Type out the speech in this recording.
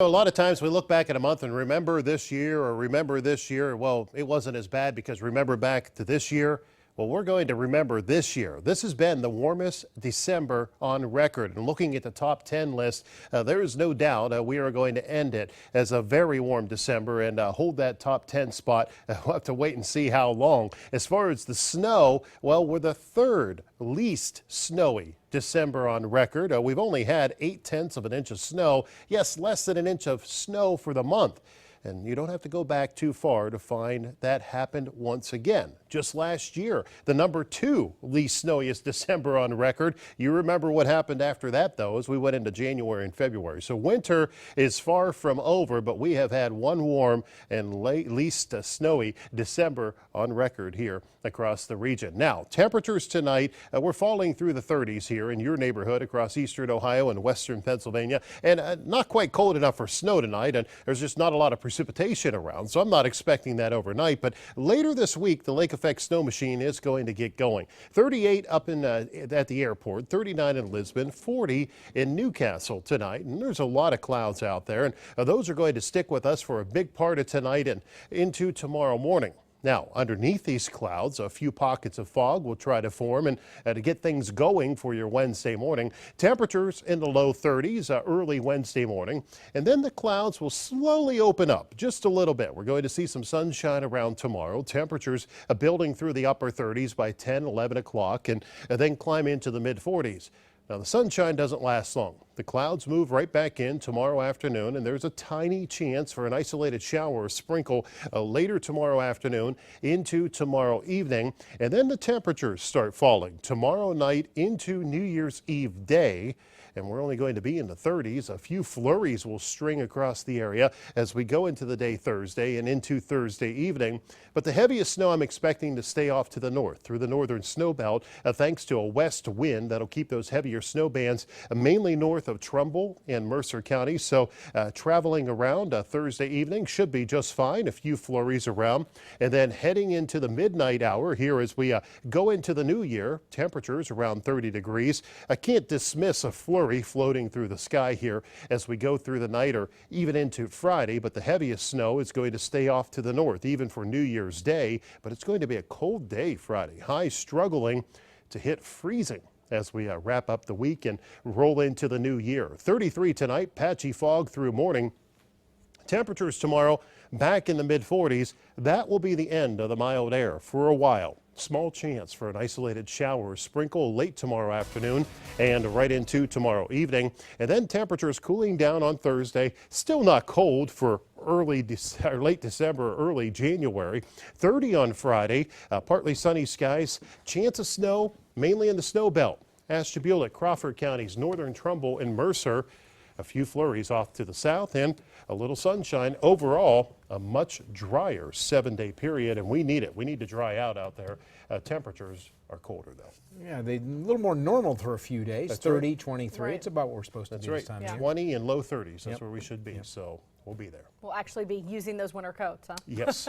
A lot of times we look back at a month and remember this year or remember this year. Well, it wasn't as bad because remember back to this year. Well, we're going to remember this year. This has been the warmest December on record. And looking at the top 10 list, there is no doubt we are going to end it as a very warm December and hold that top 10 spot. We'll have to wait and see how long. As far as the snow, well, we're the third least snowy December on record. We've only had 0.8 of an inch of snow. Yes, less than an inch of snow for the month. And you don't have to go back too far to find that happened once again. Just last year, the number 2 least snowiest December on record. You remember what happened after that, though, as we went into January and February. So winter is far from over, but we have had one warm and least snowy December on record here across the region. Now, temperatures tonight, we're falling through the 30s here in your neighborhood across eastern Ohio and western Pennsylvania, and not quite cold enough for snow tonight, and there's just not a lot of precipitation around, so I'm not expecting that overnight. But later this week, the lake effect snow machine is going to get going. 38 up in at the airport, 39 in Lisbon, 40 in Newcastle tonight, and there's a lot of clouds out there, and those are going to stick with us for a big part of tonight and into tomorrow morning. Now, underneath these clouds, a few pockets of fog will try to form and to get things going for your Wednesday morning. Temperatures in the low 30s early Wednesday morning, and then the clouds will slowly open up just a little bit. We're going to see some sunshine around tomorrow. Temperatures building through the upper 30s by 10, 11 o'clock, and then climb into the mid 40s. Now, the sunshine doesn't last long. The clouds move right back in tomorrow afternoon, and there's a tiny chance for an isolated shower or sprinkle later tomorrow afternoon into tomorrow evening. And then the temperatures start falling tomorrow night into New Year's Eve day. And we're only going to be in the 30s. A few flurries will string across the area as we go into the day Thursday and into Thursday evening. But the heaviest snow I'm expecting to stay off to the north through the northern snow belt thanks to a west wind that'll keep those heavier snow bands mainly north of Trumbull and Mercer County. So traveling around Thursday evening should be just fine. A few flurries around. And then heading into the midnight hour here as we go into the new year, temperatures around 30 degrees. I can't dismiss a flurry floating through the sky here as we go through the night or even into Friday, but the heaviest snow is going to stay off to the north even for New Year's Day, but it's going to be a cold day Friday. Highs struggling to hit freezing as we wrap up the week and roll into the new year. 33 tonight, patchy fog through morning. Temperatures tomorrow back in the mid 40s. That will be the end of the mild air for a while. Small chance for an isolated shower or sprinkle late tomorrow afternoon and right into tomorrow evening. And then temperatures cooling down on Thursday. Still not cold for late December, early January. 30 on Friday. Partly sunny skies. Chance of snow mainly in the snow belt. Ashtabula, Crawford counties, northern Trumbull and Mercer. A few flurries off to the south and a little sunshine. Overall, a much drier 7-day period, and we need it. We need to dry out there. Temperatures are colder, though. Yeah, they a little more normal for a few days. That's 30, right. 23. Right. It's about what we're supposed to do this time of year. 20 and low 30s. That's Yep. where we should be. Yep. So we'll be there. We'll actually be using those winter coats, huh? Yes.